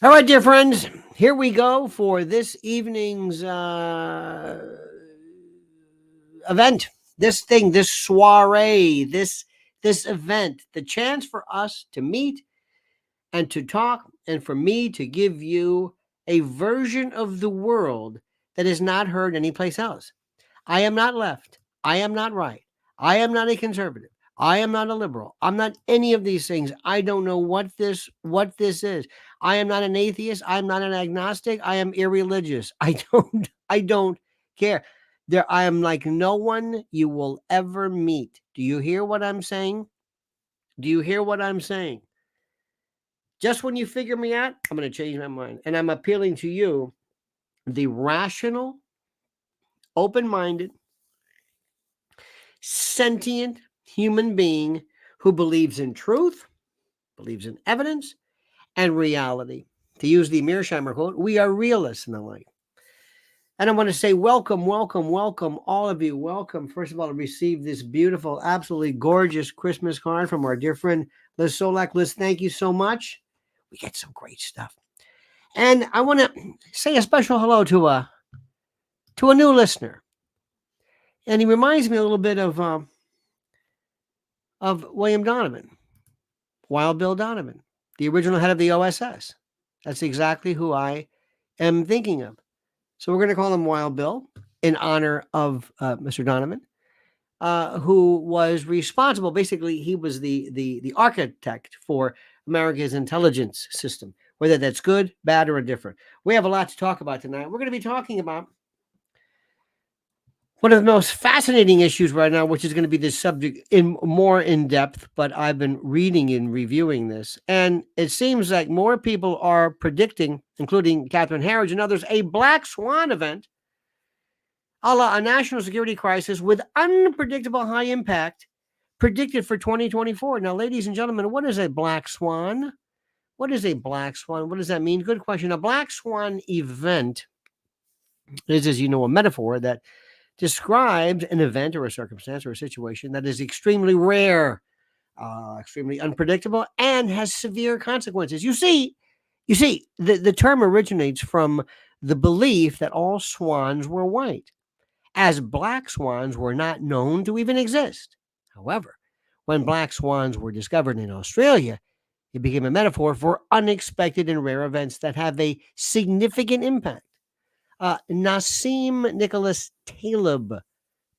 All right, dear friends, here we go for this evening's event. This soiree, this event, the chance for us to meet and to talk, and for me to give you a version of the world that is not heard anyplace else. I am not left. I am not right. I am not a conservative. I am not a liberal. I'm not any of these things. I don't know what this is. I am not an atheist. I'm not an agnostic. I am irreligious. I don't care. There I am like no one you will ever meet. Do you hear what I'm saying? Do you hear what I'm saying? Just when you figure me out, I'm going to change my mind. And I'm appealing to you, the rational, open-minded, sentient human being who believes in truth, believes in evidence, and reality. To use the Mearsheimer quote, we are realists in the light. And I want to say welcome, welcome, welcome, all of you. Welcome, first of all, to receive this beautiful, absolutely gorgeous Christmas card from our dear friend Liz Solak. Liz, thank you so much. We get some great stuff. And I want to say a special hello to a new listener. And he reminds me a little bit of William Donovan, Wild Bill Donovan, the original head of the OSS. That's exactly who I am thinking of. So we're going to call him Wild Bill in honor of Mr. Donovan, who was responsible. Basically, he was the architect for America's intelligence system, whether that's good, bad, or indifferent. We have a lot to talk about tonight. We're going to be talking about one of the most fascinating issues right now, which is going to be this subject in depth, but I've been reading and reviewing this, and it seems like more people are predicting, including Catherine Harridge and others, a black swan event, a la a national security crisis with unpredictable high impact predicted for 2024. Now, ladies and gentlemen, what is a black swan? What is a black swan? What does that mean? Good question. A black swan event is, as you know, a metaphor that describes an event or a circumstance or a situation that is extremely rare, extremely unpredictable, and has severe consequences. You see, the term originates from the belief that all swans were white, as black swans were not known to even exist. However, when black swans were discovered in Australia, it became a metaphor for unexpected and rare events that have a significant impact. Nassim Nicholas Taleb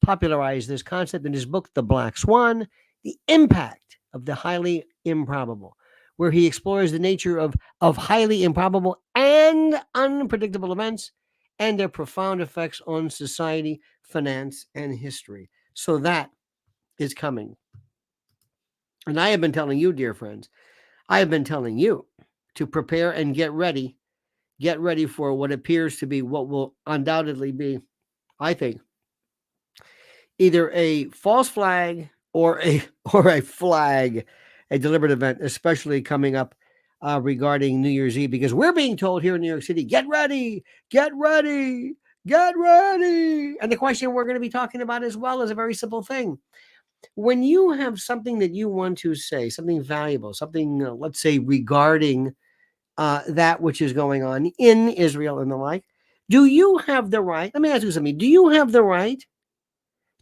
popularized this concept in his book, The Black Swan, The Impact of the Highly Improbable, where he explores the nature of highly improbable and unpredictable events and their profound effects on society, finance, and history. So that is coming. And I have been telling you, dear friends, I have been telling you to prepare and get ready for what appears to be what will undoubtedly be, I think, either a false flag or a flag, a deliberate event, especially coming up regarding New Year's Eve, because we're being told here in New York City, get ready, get ready, get ready. And the question we're going to be talking about as well is a very simple thing. When you have something that you want to say, something valuable, something, let's say, regarding that which is going on in Israel and the like, do you have the right? Let me ask you something. Do you have the right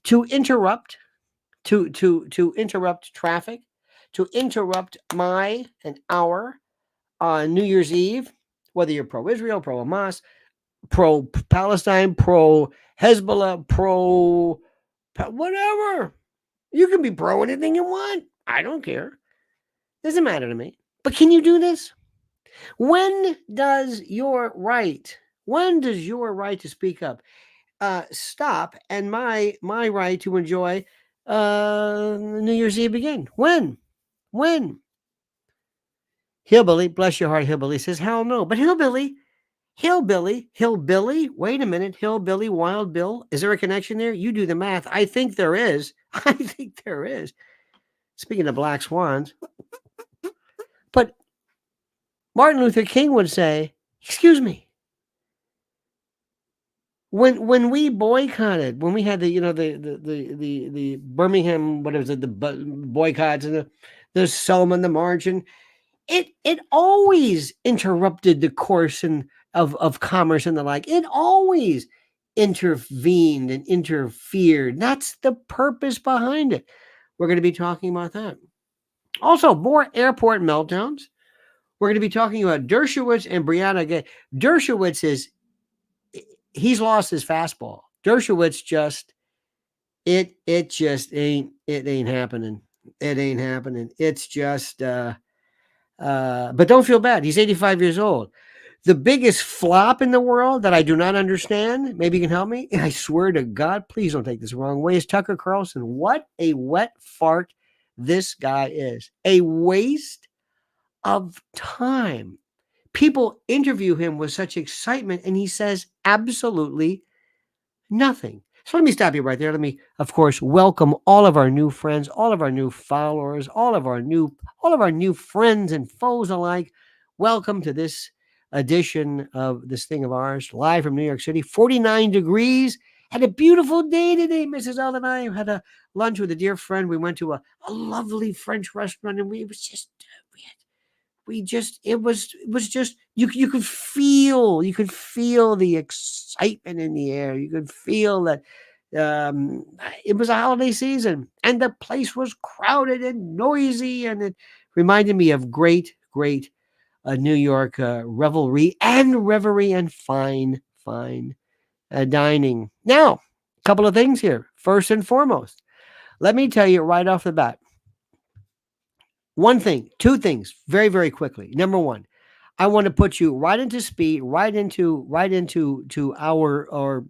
to interrupt, to interrupt traffic, to interrupt my and our New Year's Eve, whether you're pro-Israel, pro-Hamas, pro-Palestine, pro-Hezbollah, whatever. You can be pro anything you want. I don't care. Doesn't matter to me. But can you do this? When does your right to speak up stop and my right to enjoy New Year's Eve begin? When? Hillbilly, bless your heart, Hillbilly says, hell no. But Hillbilly, wait a minute, Hillbilly, Wild Bill, is there a connection there? You do the math. I think there is. Speaking of black swans. But Martin Luther King would say, excuse me, when we boycotted, when we had the Birmingham, what was it, the boycotts and the Selma, the march, and it always interrupted the course of commerce and the like. It always intervened and interfered. That's the purpose behind it. We're going to be talking about that. Also, more airport meltdowns. We're going to be talking about Dershowitz and Brianna Gay. Dershowitz he's lost his fastball. Dershowitz it ain't happening. It ain't happening. It's just but don't feel bad. He's 85 years old. The biggest flop in the world that I do not understand, maybe you can help me. I swear to God, please don't take this the wrong way, is Tucker Carlson. What a wet fart this guy is. A waste of time. People interview him with such excitement, and he says absolutely nothing. So let me stop you right there. Let me, of course, welcome all of our new friends, all of our new followers, all of our new friends and foes alike. Welcome to this edition of this thing of ours, live from New York City. 49 degrees. Had a beautiful day today. Mrs. L and I had a lunch with a dear friend. We went to a lovely French restaurant, and it was just you could feel the excitement in the air. You could feel that it was a holiday season, and the place was crowded and noisy, and it reminded me of great New York revelry and fine dining. Now, a couple of things here. First and foremost, let me tell you right off the bat. Two things, very, very quickly. Number one, I want to put you right into speed, right into our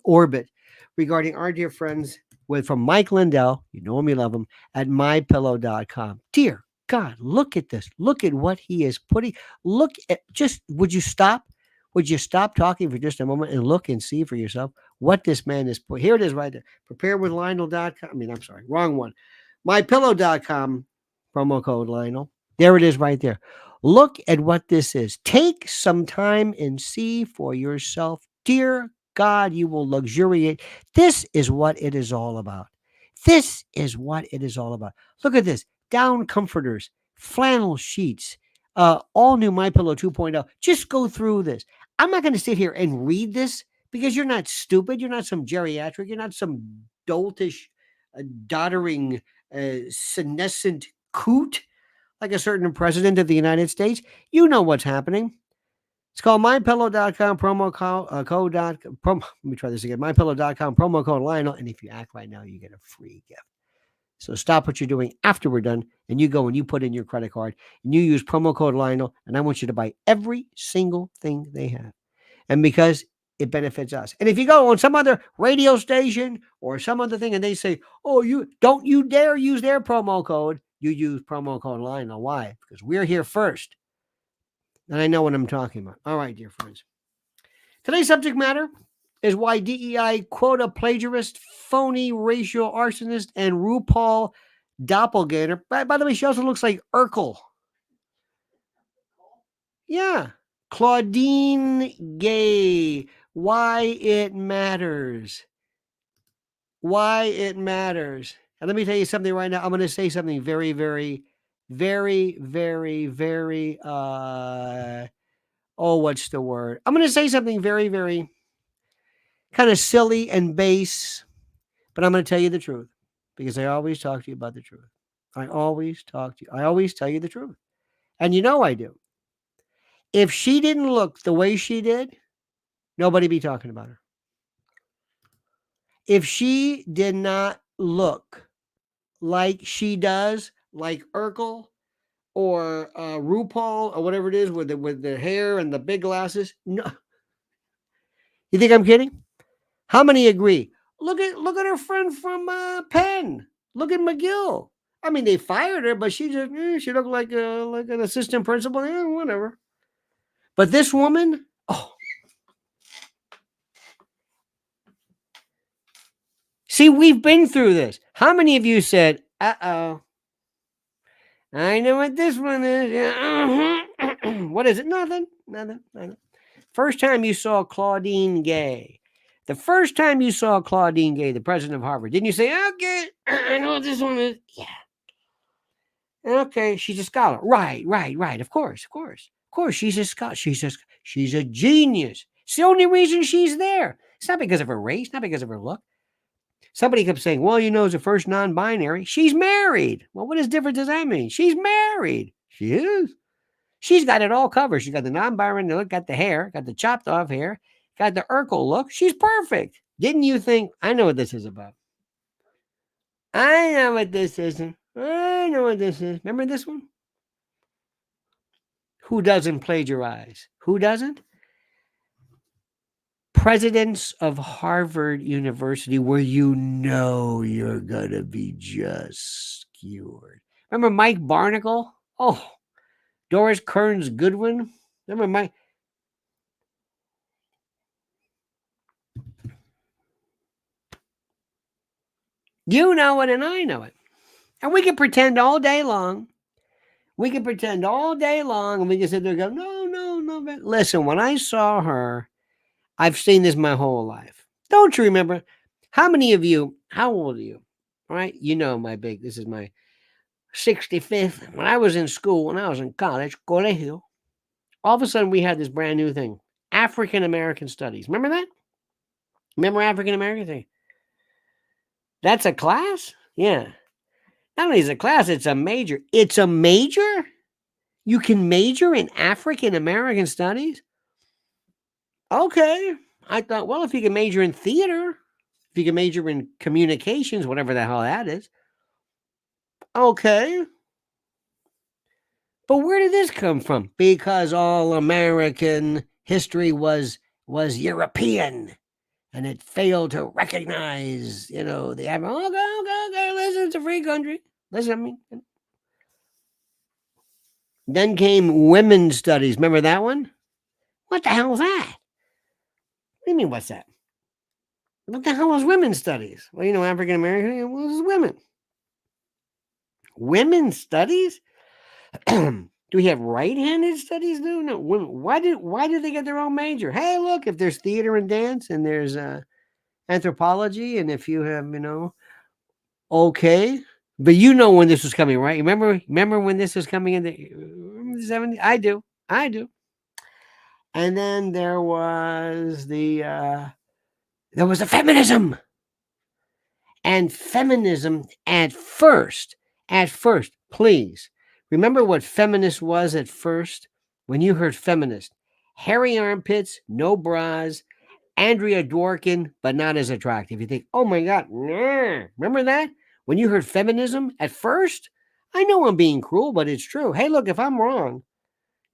orbit regarding our dear friends from Mike Lindell. You know him, you love him, at mypillow.com. Dear God, look at this. Look at what he is putting. Look at would you stop? Would you stop talking for just a moment and look and see for yourself what this man is putting? Here it is right there. Preparewithlionel.com. I'm sorry, wrong one. mypillow.com. Promo code Lionel. There it is right there. Look at what this is. Take some time and see for yourself. Dear God, you will luxuriate. This is what it is all about. This is what it is all about. Look at this. Down comforters, flannel sheets, all new MyPillow 2.0. Just go through this. I'm not going to sit here and read this because you're not stupid. You're not some geriatric. You're not some doltish, doddering, senescent coot like a certain president of the United States. You know what's happening. It's called mypillow.com promo code. Let me try this again. mypillow.com promo code Lionel. And if you act right now, you get a free gift. So stop what you're doing after we're done, and you go and you put in your credit card and you use promo code Lionel. And I want you to buy every single thing they have. And because it benefits us. And if you go on some other radio station or some other thing and they say, oh, you dare use their promo code, you use promo code Lionel. Why? Because we're here first. And I know what I'm talking about. All right, dear friends. Today's subject matter is why DEI, Quota, Plagiarist, Phony, Racial, Arsonist, and RuPaul Doppelgänger. By the way, she also looks like Urkel. Yeah. Claudine Gay. Why it matters. Why it matters. And let me tell you something right now. I'm going to say something very, very, very, very, very, what's the word? I'm going to say something very, very kind of silly and base, but I'm going to tell you the truth because I always talk to you about the truth. I always tell you the truth. And you know I do. If she didn't look the way she did, nobody be talking about her. If she did not look like she does, like Urkel or RuPaul or whatever it is with the hair and the big glasses, no. You think I'm kidding? How many agree? Look at her friend from Penn. Look at McGill. I mean, they fired her, but she she looked like an assistant principal. Yeah, whatever. But this woman, see, we've been through this. How many of you said, uh-oh, I know what this one is. What is it? Nothing. First time you saw Claudine Gay. The first time you saw Claudine Gay, the president of Harvard, didn't you say, okay, I know what this one is? Yeah. Okay, she's a scholar. Right. Of course. She's a scholar. She's a genius. It's the only reason she's there. It's not because of her race, not because of her look. Somebody kept saying, well, as a first non-binary. She's married. Well, what difference does that mean? She's married. She is. She's got it all covered. She's got the non-binary look, got the hair, got the chopped off hair, got the Urkel look. She's perfect. Didn't you think? I know what this is about. I know what this is. I know what this is. Remember this one? Who doesn't plagiarize? Who doesn't? Presidents of Harvard University, where you're going to be just skewered. Remember Mike Barnacle? Oh, Doris Kearns Goodwin? Remember Mike? You know it and I know it. And we can pretend all day long. We can pretend all day long and we can sit there and go, no. But listen, when I saw her, I've seen this my whole life. Don't you remember? How many of you, how old are you? All right. This is my 65th. When I was in school, when I was in college, colegio, all of a sudden we had this brand new thing. African American studies. Remember that? Remember African American thing? That's a class? Yeah. Not only is it a class, it's a major. It's a major? You can major in African American studies? Okay. I thought, well, if you can major in theater, if you can major in communications, whatever the hell that is. Okay. But where did this come from? Because all American history was European. And it failed to recognize, the okay, listen, it's a free country. Listen, I mean. Then came women's studies. Remember that one? What the hell is that? What do you mean, what's that? What the hell is women's studies? Well, African American was women. Women's studies? Do we have right-handed studies? No. Why did they get their own major? Hey, look, if there's theater and dance and there's anthropology, and if you have, okay. But when this was coming, right? Remember when this was coming in the 70s? I do. And then there was the feminism. And feminism at first, please, remember what feminist was at first? When you heard feminist, hairy armpits, no bras, Andrea Dworkin, but not as attractive. You think, oh my God, remember that? When you heard feminism at first? I know I'm being cruel, but it's true. Hey, look, if I'm wrong,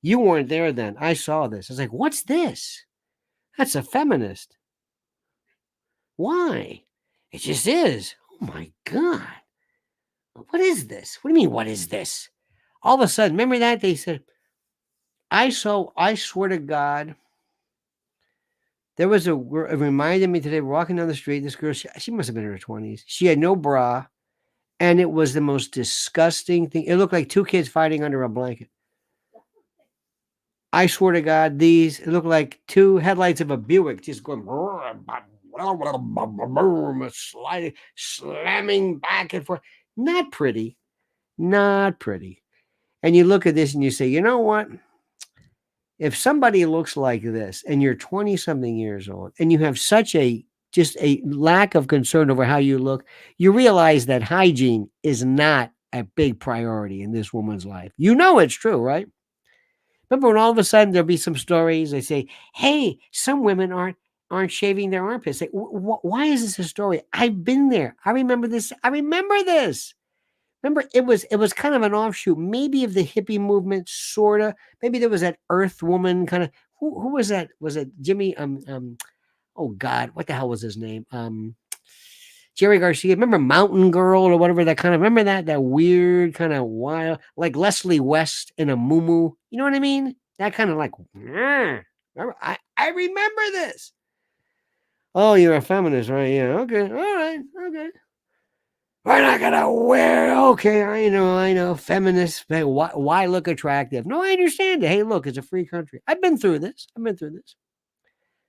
you weren't there then. I saw this. I was like, what's this? That's a feminist. Why? It just is. Oh my God. What is this? What do you mean, what is this? All of a sudden, remember that? They said, I swear to God, there was it reminded me today, walking down the street, this girl, she must have been in her 20s. She had no bra, and it was the most disgusting thing. It looked like two kids fighting under a blanket. I swear to God, it looked like two headlights of a Buick just going sliding, slamming back and forth. Not pretty. And you look at this and you say, you know what? If somebody looks like this and you're 20-something years old and you have such just a lack of concern over how you look, you realize that hygiene is not a big priority in this woman's life. It's true, right? Remember when all of a sudden there'll be some stories, they say, hey, some women aren't shaving their armpits. Say, why is this a story? I've been there. I remember this. Remember, it was kind of an offshoot, maybe of the hippie movement, sorta. Maybe there was that Earth woman kind of. Who was that? Was it Jimmy? Oh God, what the hell was his name? Jerry Garcia. Remember Mountain Girl or whatever that kind of. Remember that weird kind of wild, like Leslie West in a muumuu. You know what I mean? That kind of like. Remember, I remember this. Oh, you're a feminist, right? Yeah. Okay. All right. Okay. We're not gonna wear. Okay, I know. Feminists. Why look attractive? No, I understand it. Hey, look, it's a free country. I've been through this.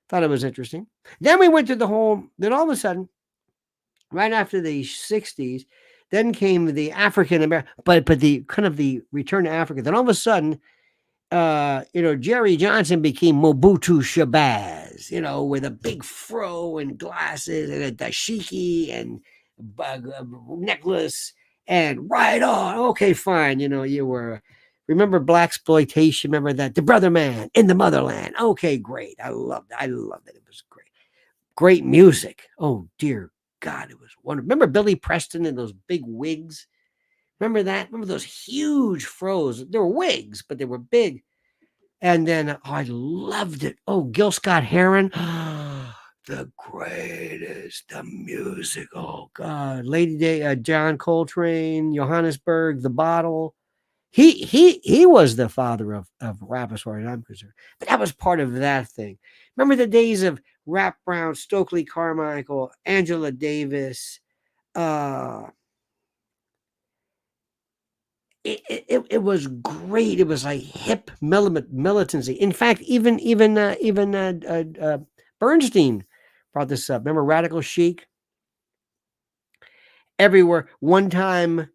Thought it was interesting. Then we went to then all of a sudden, right after the 60s, Then came the African American, but the kind of the return to Africa. Then all of a sudden, Jerry Johnson became Mobutu Shabazz, with a big fro and glasses and a dashiki and necklace and right on. Okay, fine. You were, remember blaxploitation? Remember that? The brother man in the motherland. Okay, great. I loved it. It was great. Great music. Oh, dear God, it was wonderful. Remember Billy Preston and those big wigs? Remember that? Remember those huge fros? They were wigs, but they were big. And then I loved it. Oh, Gil Scott Heron. The greatest. The music. Oh, God. Lady Day, John Coltrane, Johannesburg, The Bottle. He was the father of rap as far as I'm concerned. But that was part of that thing. Remember the days of Rap Brown, Stokely Carmichael, Angela Davis, it was great. It was like hip militancy. In fact, even Bernstein brought this up. Remember Radical Chic? Everywhere. One time,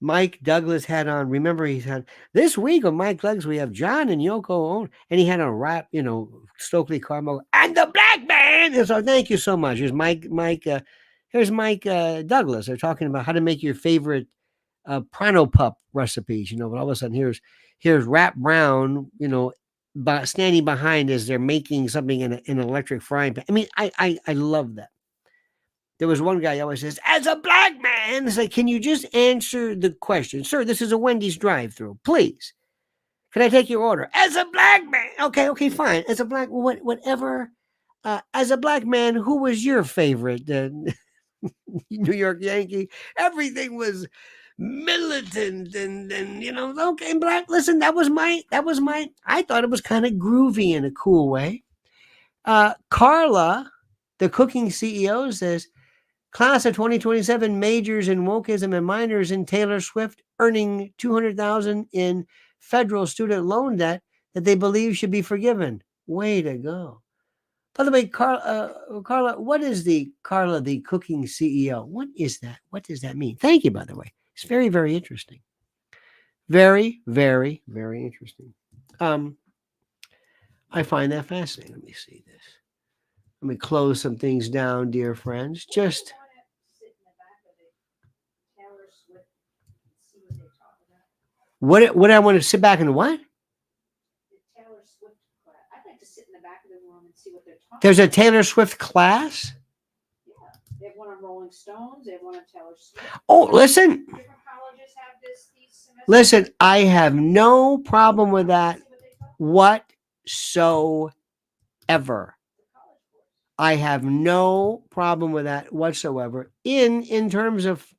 Mike Douglas had on. Remember, he said this week on Mike Douglas we have John and Yoko Ono, and he had on rap. Stokely Carmichael and the Black Man. And so thank you so much. Here's Mike. Here's Mike Douglas. They're talking about how to make your favorite Prano Pup recipes, but all of a sudden here's Rap Brown, standing behind as they're making something in an electric frying pan. I mean, I love that. There was one guy always says, as a black man, it's like, can you just answer the question? Sir, this is a Wendy's drive-through. Please. Can I take your order? As a black man. Okay, fine. As a black, whatever. As a black man, who was your favorite New York Yankee? Everything was militant and okay, black. Listen, that was my. I thought it was kind of groovy in a cool way. Carla, the cooking CEO, says, class of 2027 majors in wokeism and minors in Taylor Swift earning $200,000 in federal student loan debt that they believe should be forgiven. Way to go. By the way, Carla, what is Carla, the cooking CEO? What is that? What does that mean? Thank you, by the way. It's very, very interesting. Very, very, very interesting. I find that fascinating. Let me see this. Let me close some things down, dear friends. Just what I want to sit back and what? There's a Taylor Swift class? Yeah. They have one on Rolling Stones. They have one on Taylor Swift. Oh, listen. Different colleges have these semesters. Listen, I have no problem with that whatsoever. I have no problem with that whatsoever in terms of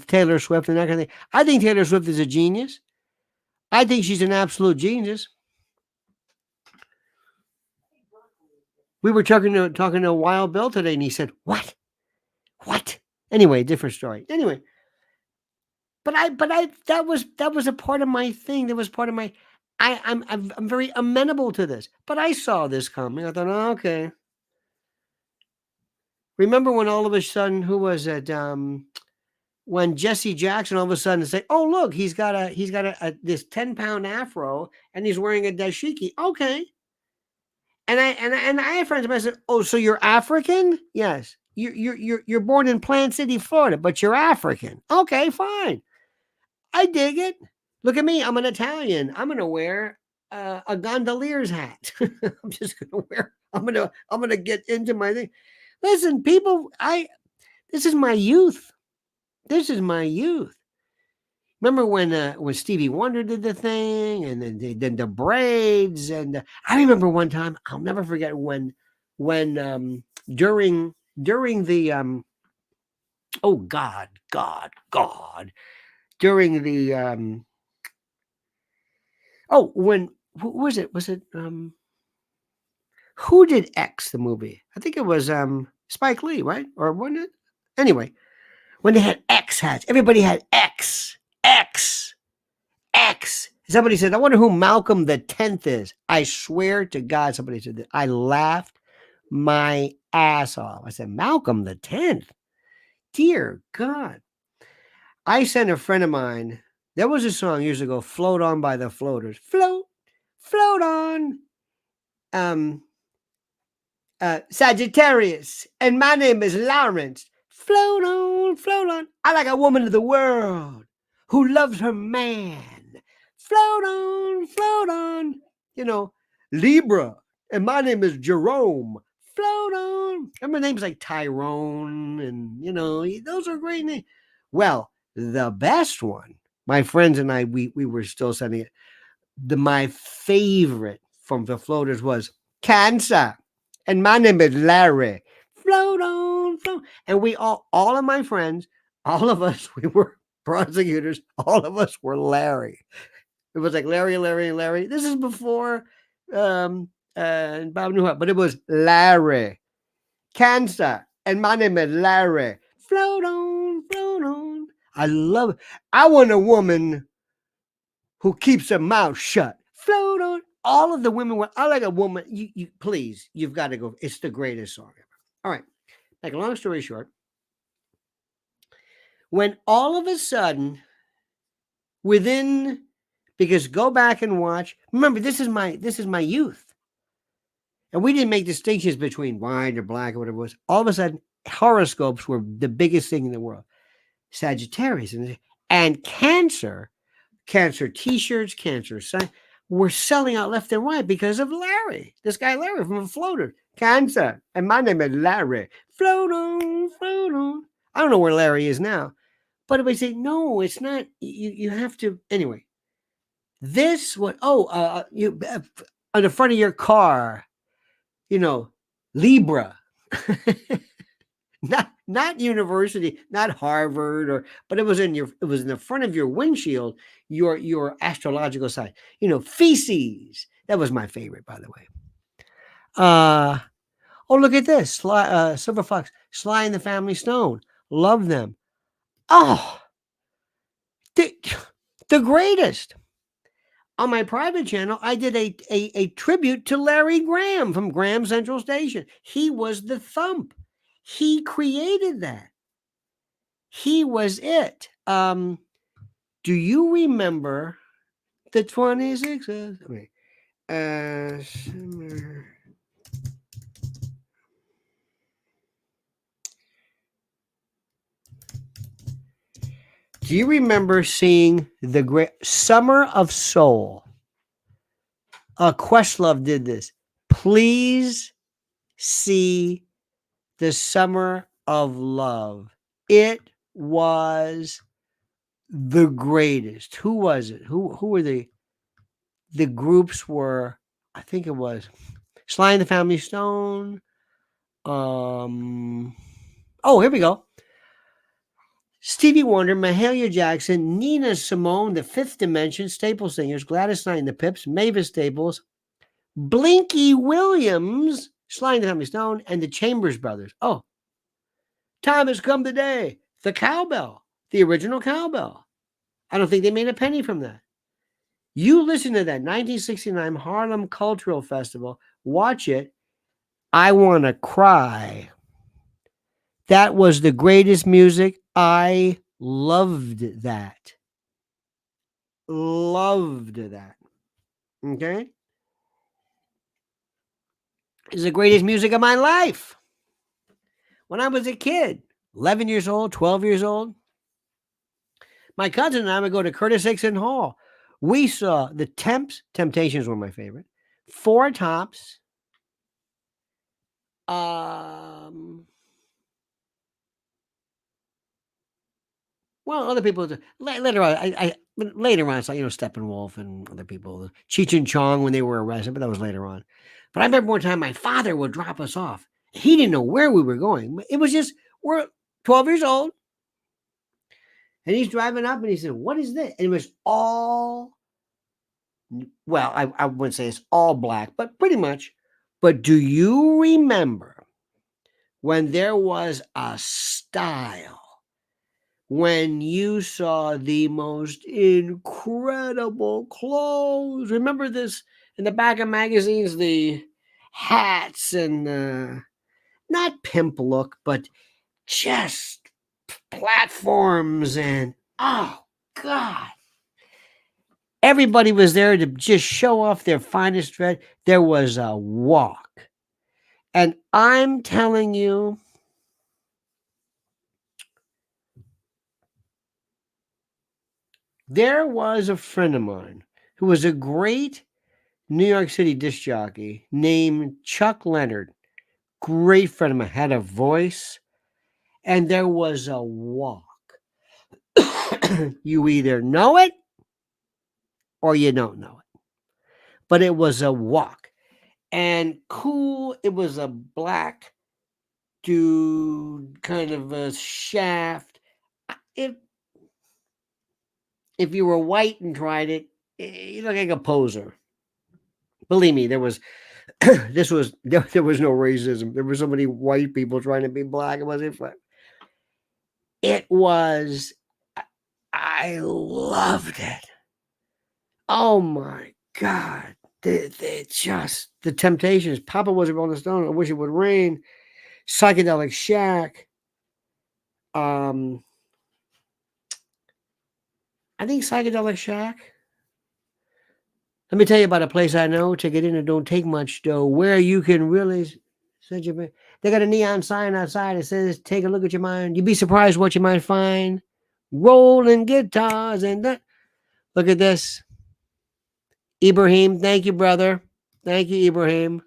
Taylor Swift and that kind of thing. I think Taylor Swift is a genius. I think she's an absolute genius. We were talking to Wild Bill today, and he said, "What? Anyway, different story. Anyway, but that was a part of my thing. That was part of my. I'm very amenable to this, but I saw this coming. I thought, oh, okay. Remember when all of a sudden, who was it? When Jesse Jackson all of a sudden said, "Oh, look, he's got this 10-pound afro, and he's wearing a dashiki." Okay. And I had friends of mine said, "Oh, so you're African?" Yes. You're born in Plant City, Florida, but you're African. Okay, fine. I dig it. Look at me. I'm an Italian. I'm gonna wear a gondolier's hat. I'm just gonna wear. I'm gonna get into my thing. Listen, people. This is my youth. This is my youth. Remember when Stevie Wonder did the thing, and then they did the braids, and I remember one time I'll never forget when during the oh God during the when who was it who did X the movie? I think it was Spike Lee, right? Or wasn't it? Anyway, when they had X hats, everybody had X. Somebody said, I wonder who Malcolm the 10th is. I swear to God, somebody said that. I laughed my ass off. I said, Malcolm the 10th? Dear God. I sent a friend of mine. There was a song years ago, "Float On" by the Floaters. Float, float on. Sagittarius, and my name is Lawrence. Float on, float on. I like a woman of the world who loves her man. Float on, float on. You know, Libra, and my name is Jerome. Float on. And my name's like Tyrone, and those are great names. Well, the best one, my friends and I, we were still sending it. My favorite from the Floaters was Cancer. And my name is Larry. Float on, float. And we all of my friends, all of us, we were prosecutors. All of us were Larry. It was like Larry, Larry, and Larry. This is before Bob knew how, but it was Larry. Cancer. And my name is Larry. Float on, float on. I love it. I want a woman who keeps her mouth shut. Float on. All of the women were, I like a woman. You please, you've got to go. It's the greatest song ever. All right. Make a long story short, when all of a sudden, because go back and watch. Remember, this is my youth, and we didn't make distinctions between white or black or whatever it was. All of a sudden, horoscopes were the biggest thing in the world. Sagittarius and Cancer T-shirts, Cancer sign. We're selling out left and right because of Larry. This guy Larry from the Floater. Cancer. And my name is Larry. Float on, float on. I don't know where Larry is now. But if I say, no, it's not. You have to. Anyway. This what? You on the front of your car. Libra. Not university, not Harvard, but it was in the front of your windshield, your astrological sign. Feces. That was my favorite, by the way. Oh, look at this. Silver Fox, Sly and the Family Stone. Love them. Oh, the greatest. On my private channel, I did a tribute to Larry Graham from Graham Central Station. He was the thump. He created that. He was it. Do you remember the 26th? Do you remember seeing the great Summer of Soul? Questlove did this. Please see the Summer of Love. It was the greatest. Who was it? Who were the groups were? I think it was Sly and the Family Stone. Oh, here we go. Stevie Wonder, Mahalia Jackson, Nina Simone, The Fifth Dimension, Staple Singers, Gladys Knight and the Pips, Mavis Staples, Blinky Williams, Sly and the Family Stone, and the Chambers Brothers. Oh, time has come today. The cowbell, the original cowbell. I don't think they made a penny from that. You listen to that 1969 Harlem Cultural Festival. Watch it. I want to cry. That was the greatest music. I loved that. Loved that. Okay? It's the greatest music of my life. When I was a kid, 11 years old, 12 years old, my cousin and I would go to Curtis Hickson Hall. We saw the Temptations were my favorite. Four Tops. Well, other people later on. Later on, I saw Steppenwolf and other people, Cheech and Chong when they were arrested, but that was later on. But I remember one time my father would drop us off. He didn't know where we were going. It was just we're 12 years old, and he's driving up, and he said, "What is this?" And it was all. Well, I wouldn't say it's all black, but pretty much. But do you remember when there was a style? When you saw the most incredible clothes? Remember this in the back of magazines, the hats and not pimp look, but just platforms and Oh, God. Everybody was there to just show off their finest thread. There was a walk. And I'm telling you, there was a friend of mine who was a great New York City disc jockey named Chuck Leonard. Great friend of mine, had a voice, and there was a walk. You either know it or you don't know it. But it was a walk. And cool, it was a black dude, kind of a shaft. If you were white and tried it, you look like a poser. Believe me, there was there was no racism. There were so many white people trying to be black. It wasn't fun. It was. I loved it. Oh my God! The Temptations. Papa was a Rolling Stone. I wish it would rain. Psychedelic Shack. I think Psychedelic Shack. Let me tell you about a place I know. To get in, it don't take much dough. Where you can really set your. They got a neon sign outside that says, "Take a look at your mind. You'd be surprised what you might find. Rolling guitars and that." Look at this, Ibrahim. Thank you, brother. Thank you, Ibrahim.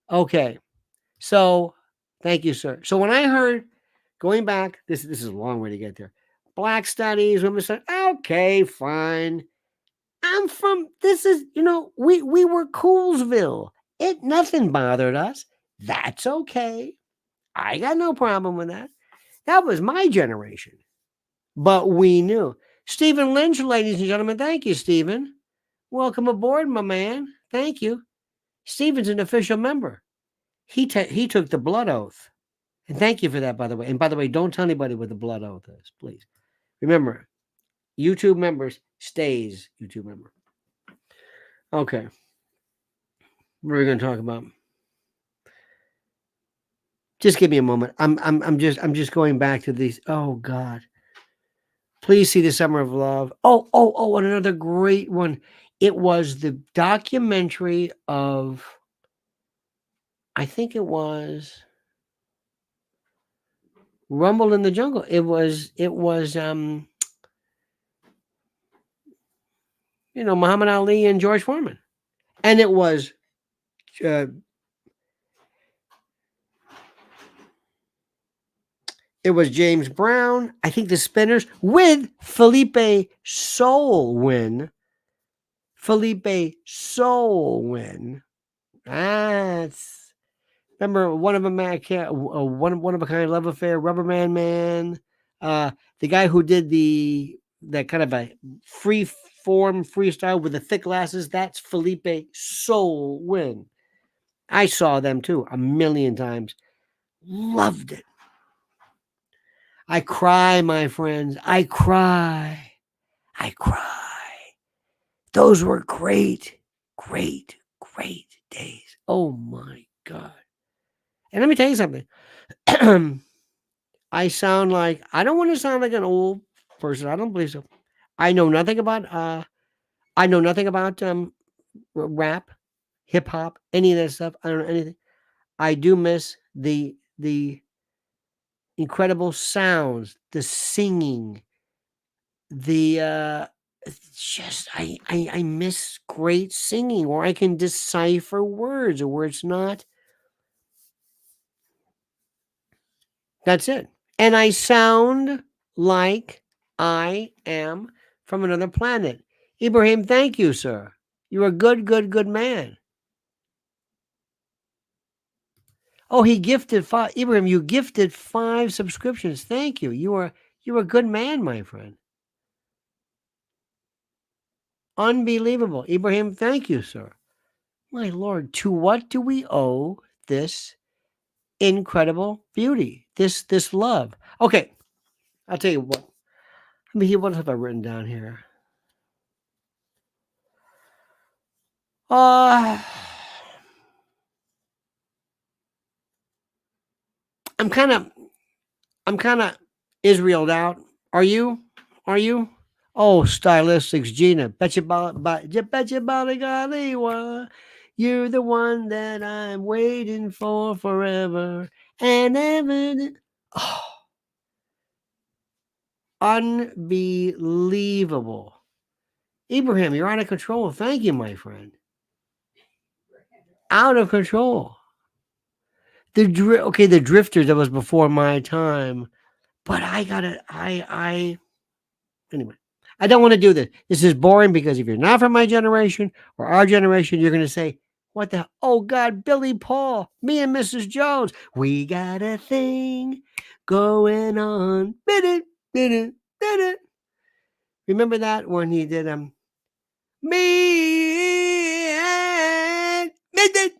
Okay, so thank you, sir. So when I heard going back, this is a long way to get there. Black studies, women studies. Okay, fine. I'm from this is, we were Coolsville. Nothing bothered us. That's okay. I got no problem with that. That was my generation. But we knew. Stephen Lynch, ladies and gentlemen, thank you, Stephen. Welcome aboard, my man. Thank you. Stephen's an official member. He took the blood oath. And thank you for that, by the way. And by the way, don't tell anybody what the blood oath is, please. Remember, YouTube members stays YouTube member. Okay. What are we going to talk about? Just give me a moment. I'm just going back to these. Oh God. Please see The Summer of Love. Oh, and another great one. It was the documentary of, I think it was Rumble in the Jungle. It was Muhammad Ali and George Foreman. And it was James Brown, I think the Spinners, with Felipe Solwyn. That's, remember one of them, one of a kind love affair, Rubberman Man. The guy who did that kind of a free form freestyle with the thick glasses, that's Felipe Solwyn. I saw them too a million times. Loved it. I cry, my friends. I cry. Those were great days. Oh my God. And let me tell you something. I don't want to sound like an old person. I don't believe so. I know nothing about rap, hip hop, any of that stuff. I don't know anything. I do miss the incredible sounds, the singing, I miss great singing where I can decipher words or where it's not. That's it. And I sound like I am from another planet. Ibrahim, thank you, sir. You're a good man. Oh, he gifted 5. Ibrahim, you gifted 5 subscriptions. Thank you. You're a good man, my friend. Unbelievable. Ibrahim, thank you, sir. My Lord, to what do we owe this incredible beauty, this love? Okay, I'll tell you what. Let me hear, what have I written down here? I'm kind of Israeled out. Are you? Are you? Oh, Stylistics, Gina. Betcha golly, you're the one that I'm waiting for forever and ever. Oh, unbelievable. Abraham, you're out of control. Thank you, my friend. Out of control. The Drifters, that was before my time. But anyway. I don't want to do this. This is boring because if you're not from my generation or our generation, you're going to say, what the, oh God, Billy Paul, me and Mrs. Jones, we got a thing going on. Bid it, bid it, bid it. Remember that when he did me and Mr.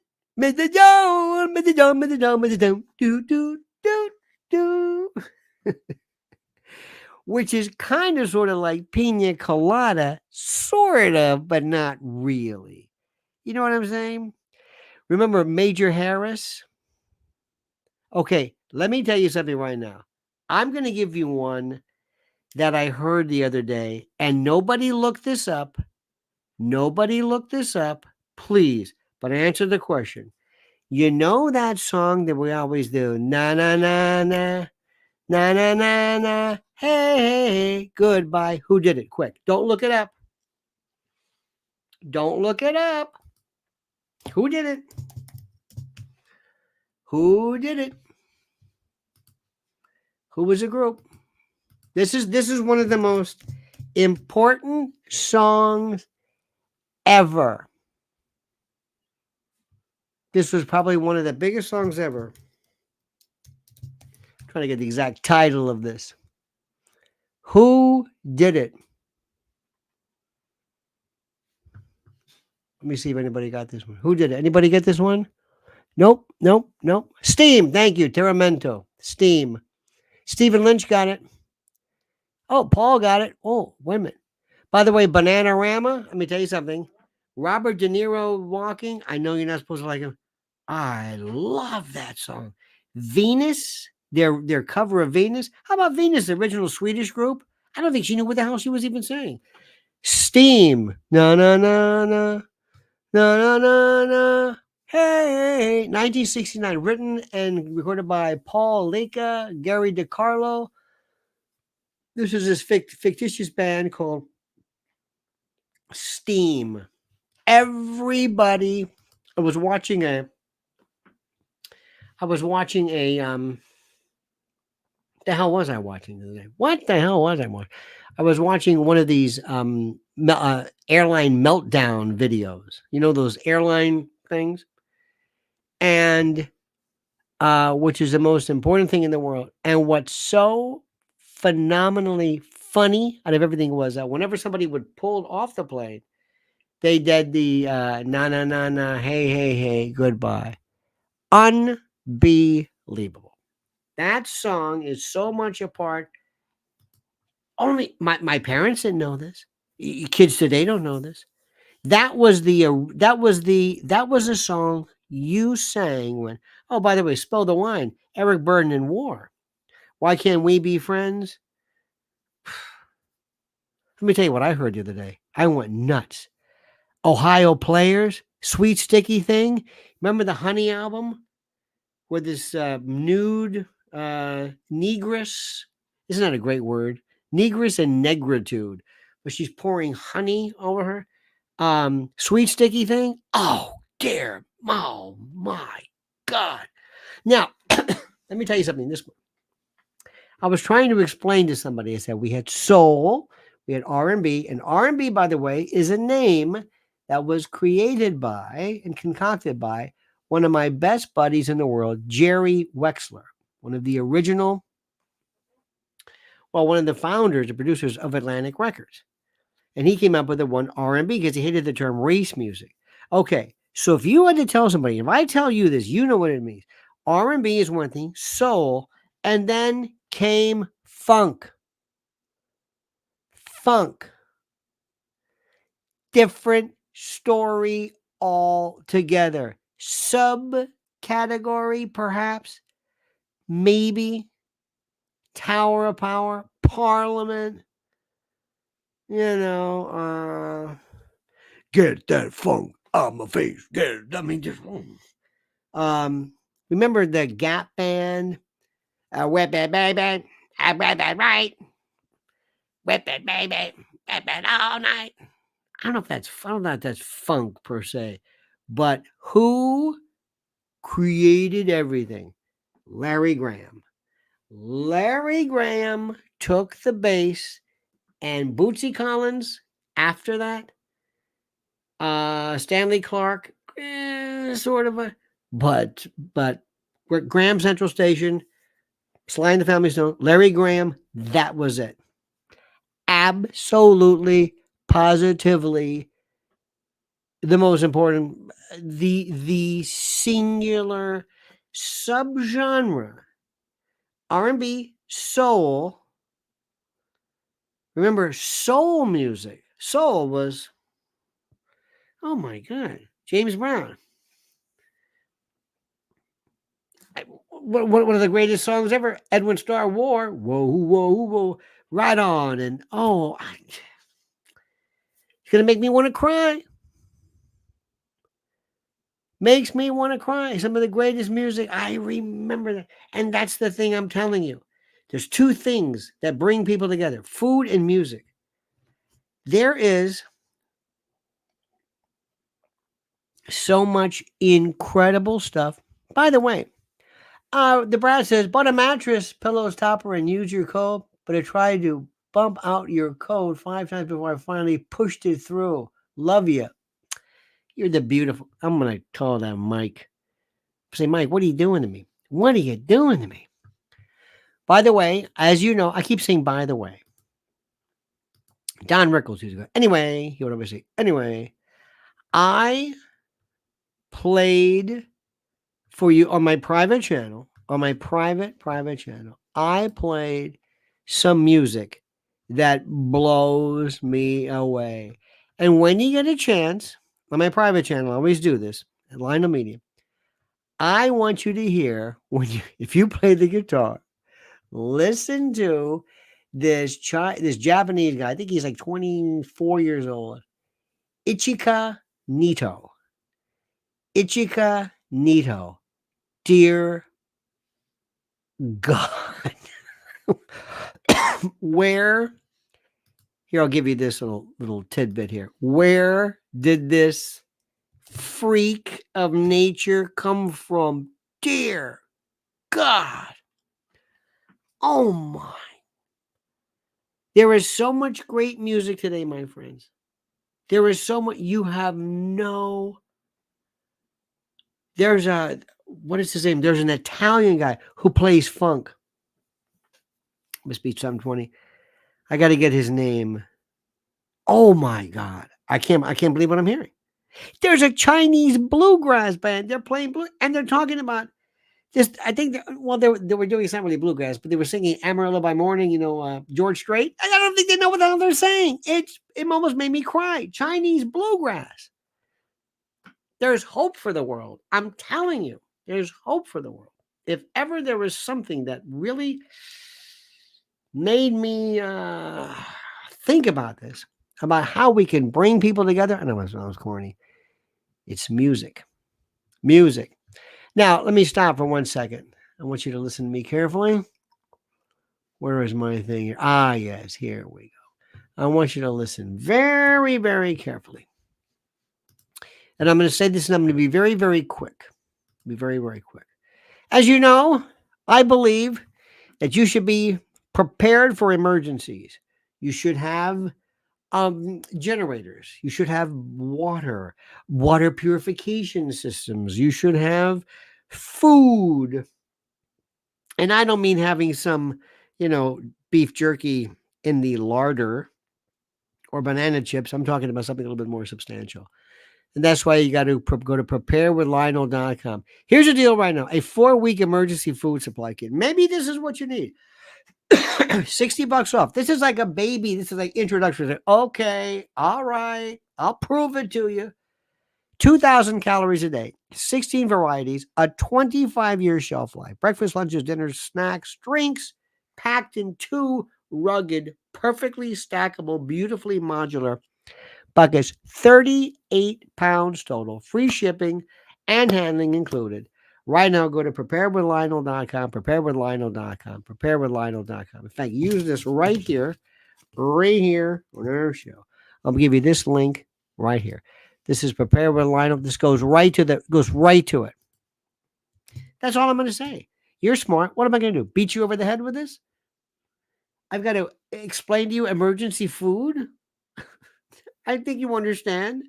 Jones, Mr. Jones, Mr. Jones, Mr. Jones, do. Which is kind of sort of like pina colada, sort of, but not really. You know what I'm saying? Remember Major Harris? Okay, let me tell you something right now. I'm going to give you one that I heard the other day, and nobody looked this up. Nobody looked this up, please. But answer the question. You know that song that we always do, na na na na, na na na na, hey, hey, hey, goodbye. Who did it? Quick. Don't look it up. Don't look it up. Who did it? Who did it? Who was the group? This is one of the most important songs ever. This was probably one of the biggest songs ever. I'm trying to get the exact title of this. Who did it? Let me see if anybody got this one. Who did it? Anybody get this one? Nope. Steam. Thank you. Terramento. Steam. Stephen Lynch got it. Oh, Paul got it. Oh, wait a minute. By the way, Bananarama, let me tell you something. Robert De Niro walking. I know you're not supposed to like him. I love that song. Venus, their cover of Venus. How about Venus, the original Swedish group? I don't think she knew what the hell she was even saying. Steam. Na na na na. Na na na na. Hey, 1969, written and recorded by Paul Leka, Gary DiCarlo. This is this fictitious band called Steam. Everybody, I was watching a the hell was I watching today? What the hell was I watching? I was watching one of these airline meltdown videos. You know those airline things? And which is the most important thing in the world. And what's so phenomenally funny out of everything was that whenever somebody would pull off the plane, they did the na na na na, hey hey hey, goodbye. Unbelievable. That song is so much a part. Only my parents didn't know this. Kids today don't know this. That was a song you sang when. Oh, by the way, Spill the Wine. Eric Burden in War. Why can't we be friends? Let me tell you what I heard the other day. I went nuts. Ohio Players, Sweet Sticky Thing. Remember the Honey album with this nude negress? Isn't that a great word? Negress and negritude. But she's pouring honey over her. Sweet Sticky Thing. Oh, dear. Oh, my God. Now, let me tell you something. I was trying to explain to somebody. I said we had soul, we had R&B, and R&B, by the way, is a name that was created by and concocted by one of my best buddies in the world, Jerry Wexler, one of the founders and producers of Atlantic Records. And he came up with the one R&B because he hated the term race music. Okay, so if you had to tell somebody, if I tell you this, you know what it means. R&B is one thing, soul, and then came funk. Different story altogether. Subcategory, perhaps, maybe. Tower of Power, Parliament, Get that funk out my face. Get it. I mean, just remember the Gap band? Whip it, baby. I whip it right. Whip it, baby. Whip it all night. I don't know if that's funk per se, but who created everything? Larry Graham. Larry Graham took the bass, and Bootsy Collins after that. Stanley Clark, sort of a, but Graham Central Station, Sly and the Family Stone, Larry Graham, that was it. Absolutely, positively, the most important, the singular subgenre, R&B, soul. Remember, soul music. Soul was, oh my God, James Brown. One of the greatest songs ever, Edwin Starr War. Whoa, whoa, whoa, right on. And it's going to make me want to cry. Makes me want to cry. Some of the greatest music. I remember that. And that's the thing I'm telling you. There's two things that bring people together, food and music. There is so much incredible stuff. By the way, the Brad says, bought a mattress, pillows, topper, and use your code, but I tried to bump out your code 5 times before I finally pushed it through. Love you. You're the beautiful. I'm going to call that Mike. Say, Mike, what are you doing to me? What are you doing to me? By the way, as you know, I keep saying, by the way. Don Rickles used to go, anyway, he would always say, anyway, I played for you on my private channel, private channel. I played some music that blows me away. And when you get a chance, on my private channel, I always do this, at Lionel Media, I want you to hear, if you play the guitar, listen to this Japanese guy, I think he's like 24 years old, Ichika Nito. Ichika Nito. Dear God. Where, here, I'll give you this little tidbit here. Where did this freak of nature come from? Dear God. Oh my. There is so much great music today, my friends. There is so much, you have no, what is his name? There's an Italian guy who plays funk. Must be 720. I got to get his name. Oh my God. I can't believe what I'm hearing. There's a Chinese bluegrass band. They're playing blue and they're talking about just, I think, they were doing, it's not really bluegrass, but they were singing Amarillo by Morning, George Strait. I don't think they know what the hell they're saying. It almost made me cry. Chinese bluegrass. There's hope for the world. I'm telling you, there's hope for the world. If ever there was something that really made me think about this, about how we can bring people together. I know I was corny. It's music. Music. Now, let me stop for 1 second. I want you to listen to me carefully. Where is my thing here? Ah, yes, here we go. I want you to listen very, very carefully. And I'm going to say this, and I'm going to be very, very quick. Be very, very quick. As you know, I believe that you should be prepared for emergencies. You should have generators. You should have water purification systems. You should have food. And I don't mean having some, beef jerky in the larder or banana chips. I'm talking about something a little bit more substantial. And that's why you got to go to preparewithlionel.com. Here's the deal right now. A 4-week emergency food supply kit. Maybe this is what you need. $60 off. This is like a baby. This is like introduction. Okay, all right, I'll prove it to you. 2,000 calories a day, 16 varieties, a 25-year shelf life. Breakfast, lunches, dinners, snacks, drinks, packed in 2 rugged perfectly stackable, beautifully modular buckets, 38 pounds total, free shipping and handling included. Right now, go to preparewithlionel.com, preparewithlionel.com. In fact, use this right here on our show. I'll give you this link right here. This is Prepare with Lionel. This goes right to it. That's all I'm going to say. You're smart. What am I going to do? Beat you over the head with this? I've got to explain to you emergency food? I think you understand.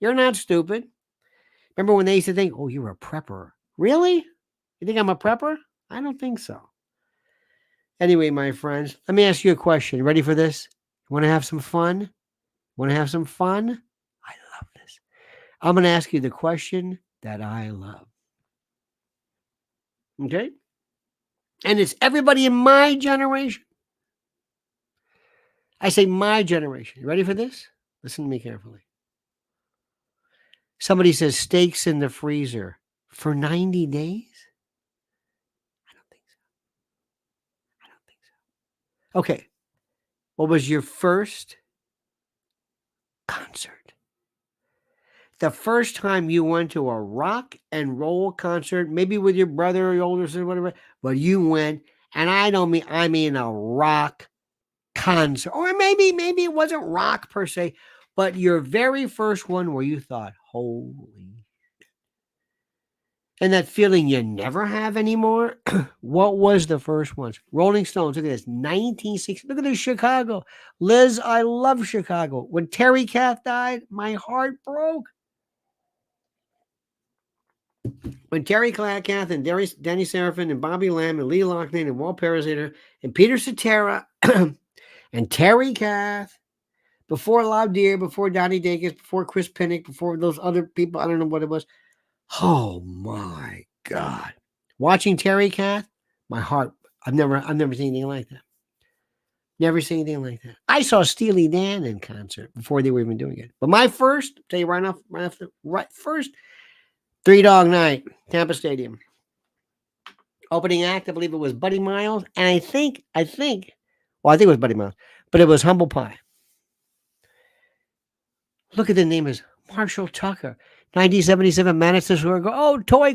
You're not stupid. Remember when they used to think, oh, you're a prepper. Really? You think I'm a prepper? I don't think so. Anyway, my friends, let me ask you a question. Ready for this? Want to have some fun? Want to have some fun? I love this. I'm going to ask you the question that I love. Okay? And it's everybody in my generation. I say my generation. You ready for this? Listen to me carefully. Somebody says steaks in the freezer for 90 days? I don't think so. Okay. What was your first concert? The first time you went to a rock and roll concert, maybe with your brother or your older sister, whatever, but you went, and I mean a rock concert. Or maybe it wasn't rock per se, but your very first one where you thought, holy. And that feeling you never have anymore. What was the first one? Rolling Stones. Look at this. 1960. Look at this, Chicago. Liz, I love Chicago. When Terry Kath died, my heart broke. When Terry Kath and Danny Serafin and Bobby Lamb and Lee Loughlin and Walt Perizzitter and Peter Cetera and Terry Kath, before Loud Deer, before Donnie Dacus, before Chris Pinnock, before those other people, I don't know what it was. Oh my God. Watching Terry Kath, my heart, I've never seen anything like that. Never seen anything like that. I saw Steely Dan in concert before they were even doing it. But my first, tell you first, Three Dog Night, Tampa Stadium. Opening act, I believe it was Buddy Miles. And I think it was Buddy Miles, but it was Humble Pie. Look at the name is Marshall Tucker. 1977, Madison Square Garden. Oh, Tommy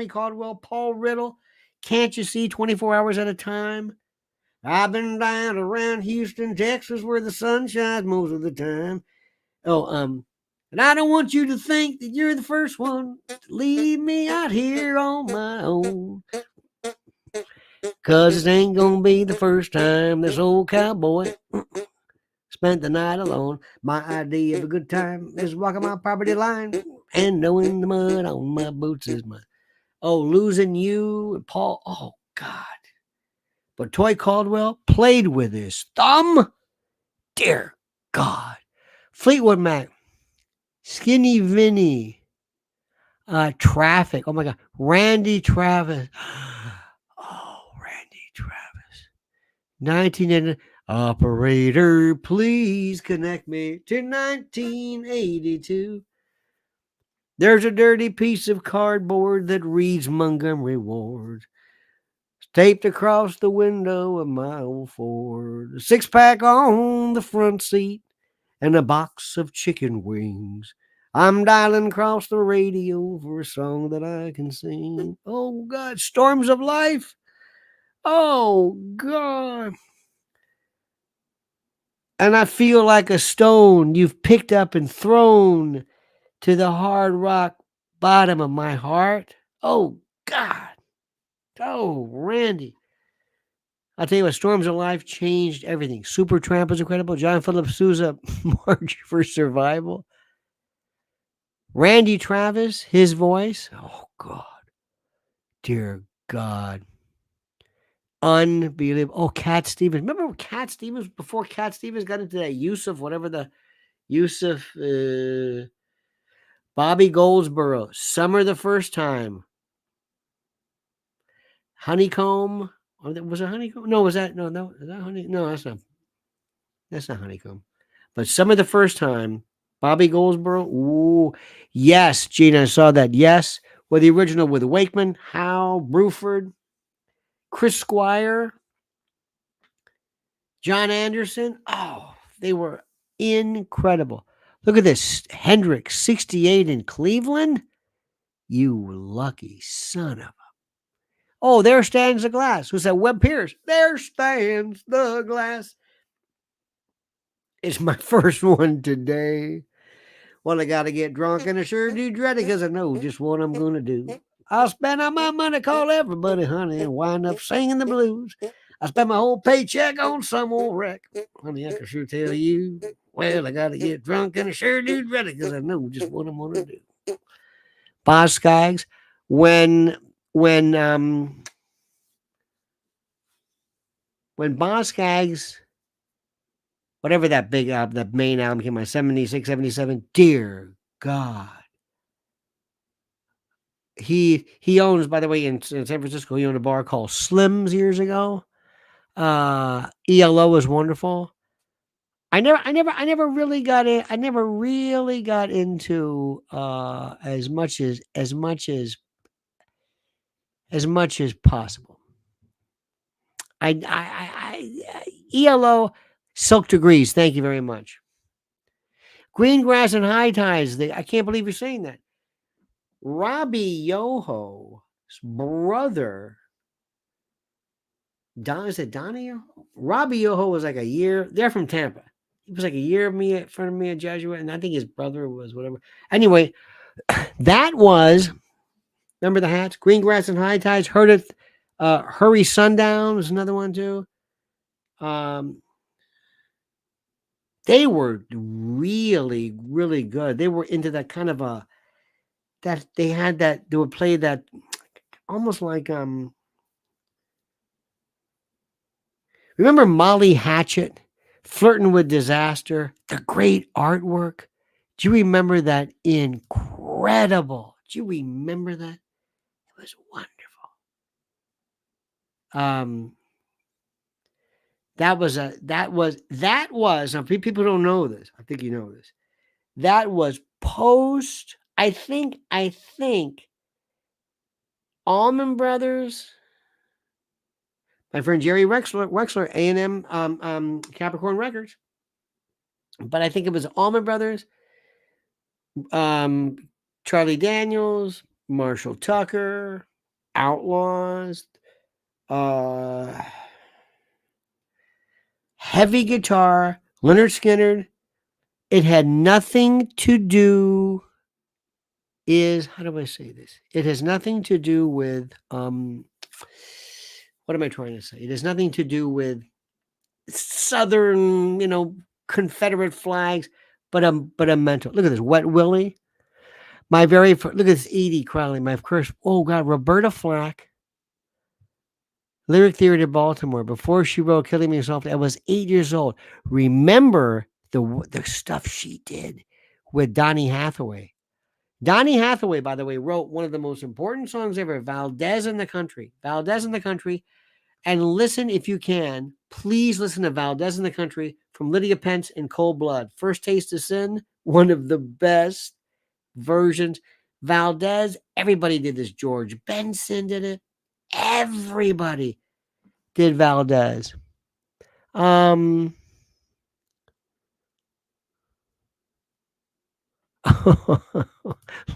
Caldwell, Paul Riddle. Can't you see 24 hours at a time? I've been down around Houston, Texas, where the sun shines most of the time. And I don't want you to think that you're the first one to leave me out here on my own. 'Cause it ain't gonna be the first time this old cowboy spent the night alone. My idea of a good time is walking my property line and knowing the mud on my boots is mine. Oh, losing you and Paul. Oh, God. But Toy Caldwell played with his thumb. Dear God. Fleetwood Mac. Skinny Vinny. Traffic. Oh, my God. Randy Travis. Oh, Randy Travis. 1980. Operator, please connect me to 1982. There's a dirty piece of cardboard that reads Montgomery Ward, taped across the window of my old Ford. A 6-pack on the front seat and a box of chicken wings. I'm dialing across the radio for a song that I can sing. Oh, God. Storms of life. Oh, God. And I feel like a stone you've picked up and thrown to the hard rock bottom of my heart. Oh, God. Oh, Randy. I'll tell you what, Storms of Life changed everything. Supertramp was incredible. John Philip Sousa, March for Survival. Randy Travis, his voice. Oh, God. Dear God. Unbelievable. Oh, Cat Stevens. Remember Cat Stevens, before Cat Stevens got into that Yusuf, Bobby Goldsboro, Summer the First Time. Honeycomb. Was it Honeycomb? No, was that? No, is that Honey? No, that's not Honeycomb. But Summer the First Time. Bobby Goldsboro. Ooh. Yes, Gina, I saw that. Yes. Well, the original with Wakeman, Howe, Bruford, Chris Squire. John Anderson. Oh, they were incredible. Look at this. Hendrix, 68 in Cleveland. You lucky son of a. Oh, there stands the glass. Who's that? Webb Pierce. There stands the glass. It's my first one today. Well, I got to get drunk and I sure do dread it because I know just what I'm going to do. I'll spend all my money, call everybody honey, and wind up singing the blues. I spend my whole paycheck on some old wreck. Honey, I can sure tell you. Well, I got to get drunk and I sure do dread it because I know just what I'm going to do. Boz Skaggs, when Boz Skaggs, whatever that big that main album came out, 76, 77, dear God. He owns, by the way, in San Francisco, he owned a bar called Slim's years ago. ELO was wonderful. I never really got in. I never really got into as much as possible. ELO Silk Degrees. Thank you very much. Green Grass and High Tides. I can't believe you're saying that. Robbie Yoho's brother, is it Donnie Yoho? Robbie Yoho was like a year. They're from Tampa. He was like a year in front of me at Jesuit, and I think his brother was whatever. Anyway, that was, remember the hats? Green Grass and High Tides. Heard it. Hurry Sundown was another one too. They were really, really good. They were into that kind of a, that they had that, they would play that almost like, remember Molly Hatchet, Flirting with Disaster, the great artwork? Do you remember that? Incredible. Do you remember that? It was wonderful. That was, now people don't know this. I think you know this. That was post, I think Allman Brothers, my friend Jerry Wexler, A&M Capricorn Records. But I think it was Allman Brothers, Charlie Daniels, Marshall Tucker, Outlaws, heavy guitar, Leonard Skinner. It had nothing to do how do I say this? It has nothing to do with, what am I trying to say? It has nothing to do with Southern, Confederate flags, but a mental. Look at this, Wet Willie. My very first, look at this, Edie Crowley. My first, oh God, Roberta Flack. Lyric Theater Baltimore. Before she wrote Killing Me Softly, I was 8 years old. Remember the stuff she did with Donny Hathaway. Donny Hathaway, by the way, wrote one of the most important songs ever, Valdez in the Country. Valdez in the Country. And listen, if you can, please listen to Valdez in the Country from Lydia Pence in Cold Blood. First Taste of Sin, one of the best versions. Valdez, everybody did this. George Benson did it. Everybody did Valdez.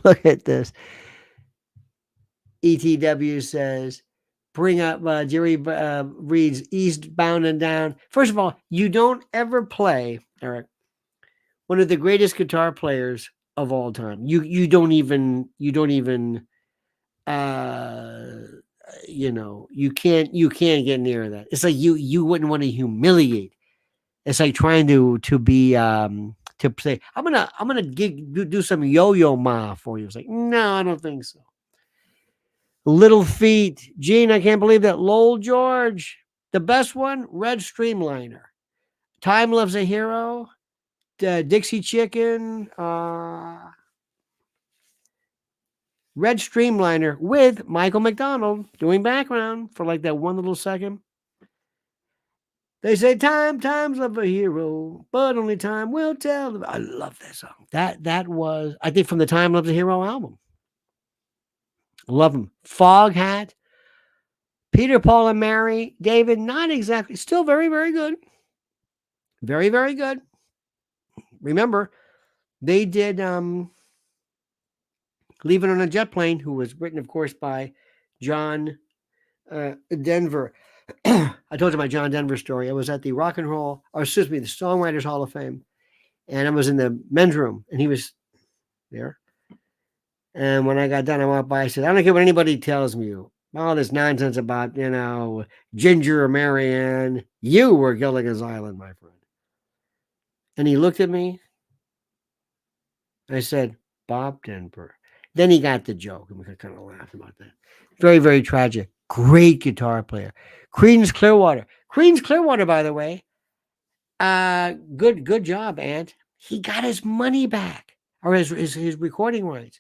Look at this. ETW says, bring up Jerry reads Eastbound and Down. First of all, you don't ever play, Eric, one of the greatest guitar players of all time. You don't even you can't get near that. It's like you wouldn't want to humiliate. It's like trying to be to say, I'm gonna do some Yo-Yo Ma for you. It's like, no, I don't think so. Little Feet, Gene, I can't believe that. Lowell George, the best one, Red Streamliner. Time Loves a Hero, Dixie Chicken, Red Streamliner with Michael McDonald doing background for like that one little second. They say times love a hero, but only time will tell. I love that song. That was, I think, from the Time Loves a Hero album. Love them. Foghat, Peter, Paul, and Mary. David, not exactly, still very, very good. Very, very good. Remember, they did Leaving on a Jet Plane, who was written, of course, by John Denver. I told you my John Denver story. I was at the the Songwriters Hall of Fame, and I was in the men's room, and he was there. And when I got done, I walked by. I said, "I don't care what anybody tells me. All this nonsense about Ginger or Marianne. You were Gilligan's Island, my friend." And he looked at me. I said, "Bob Denver." Then he got the joke, and we kind of laughed about that. Very, very tragic. Great guitar player. Creedence Clearwater. Creedence Clearwater, by the way. Good job, Ant. He got his money back, or his recording rights.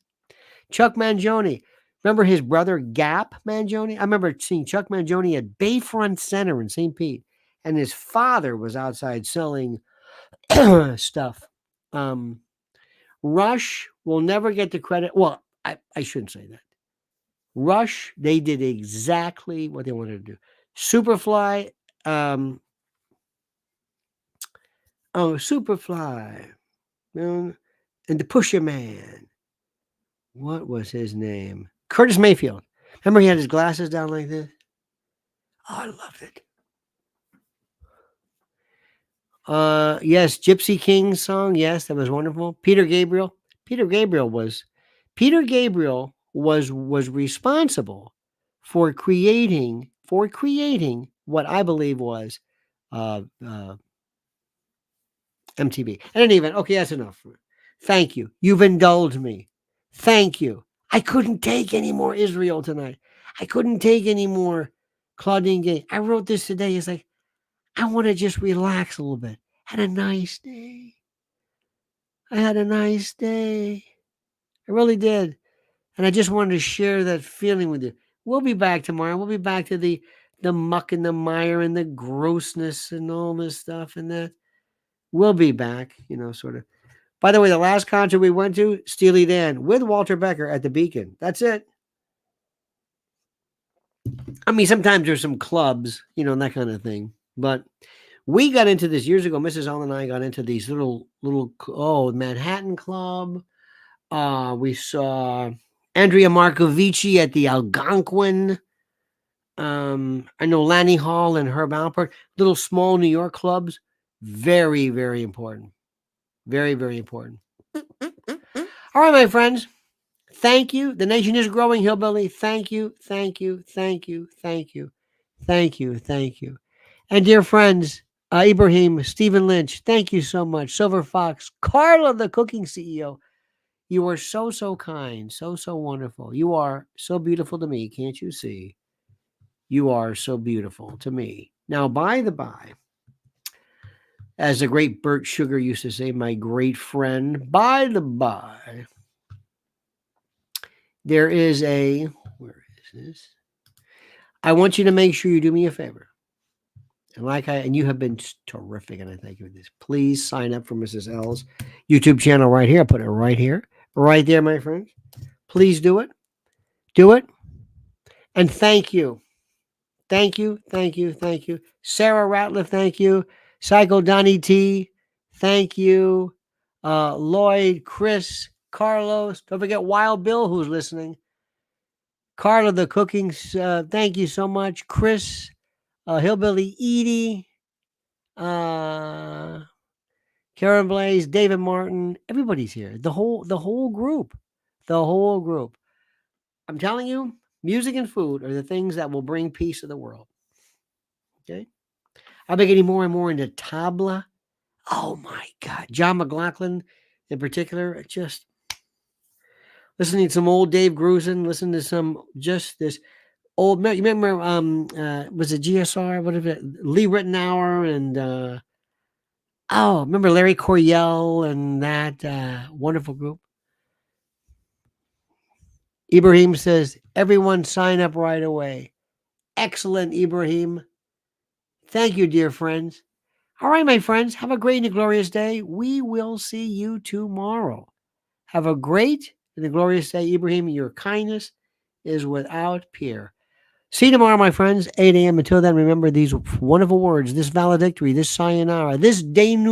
Chuck Mangione. Remember his brother Gap Mangione? I remember seeing Chuck Mangione at Bayfront Center in St. Pete, and his father was outside selling stuff. Rush will never get the credit. Well, I shouldn't say that. Rush, they did exactly what they wanted to do. Superfly, Superfly, and the Pusher Man. What was his name? Curtis Mayfield. Remember he had his glasses down like this? Oh, I loved it. Yes, Gypsy King's song. Yes, that was wonderful. Peter Gabriel. Peter Gabriel was responsible for creating what I believe was MTV. At any event, okay, that's enough. Thank you. You've indulged me. Thank you. I couldn't take any more Israel tonight. I couldn't take any more Claudine Gay. I wrote this today. It's like, I want to just relax a little bit. Had a nice day. I had a nice day. I really did. And I just wanted to share that feeling with you. We'll be back tomorrow. We'll be back to the muck and the mire and the grossness and all this stuff and that. We'll be back, sort of. By the way, the last concert we went to, Steely Dan with Walter Becker at the Beacon. That's it. I mean, sometimes there's some clubs, that kind of thing. But we got into this years ago. Mrs. All and I got into these little Manhattan Club. We saw Andrea Marcovici at the Algonquin. I know Lanny Hall and Herb Alpert. Little small New York clubs. Very, very important. Very, very important. All right, my friends. Thank you. The nation is growing, Hillbilly. Thank you. Thank you. Thank you. Thank you. Thank you. Thank you. And dear friends, Ibrahim, Stephen Lynch, thank you so much. Silver Fox, Carla, the cooking CEO. You are so, so kind, so, so wonderful. You are so beautiful to me. Can't you see? You are so beautiful to me. Now, by the by, as the great Bert Sugar used to say, my great friend, by the by, there is where is this? I want you to make sure you do me a favor. And you have been terrific, and I thank you for this. Please sign up for Mrs. L's YouTube channel right here. I'll put it right here. Right there, my friends. Please do it. Do it. And thank you. Thank you. Thank you. Thank you. Sarah Ratliff, thank you. Psycho Donnie T, thank you. Lloyd, Chris, Carlos. Don't forget Wild Bill, who's listening. Carla, the cooking. Thank you so much. Chris, Hillbilly Edie, Karen Blaze, David Martin. Everybody's here. The whole group. The whole group. I'm telling you, music and food are the things that will bring peace to the world. Okay? I'll be getting more and more into tabla. Oh my God. John McLaughlin in particular, just listening to some old Dave Grusin, listen to some just this old, you remember, was it GSR? What is it? Lee Ritenour and, remember Larry Coryell and that wonderful group? Ibrahim says, everyone sign up right away. Excellent, Ibrahim. Thank you, dear friends. All right, my friends, have a great and glorious day. We will see you tomorrow. Have a great and glorious day, Ibrahim. Your kindness is without peer. See you tomorrow, my friends, 8 a.m. Until then, remember these wonderful words, this valedictory, this sayonara, this denouement.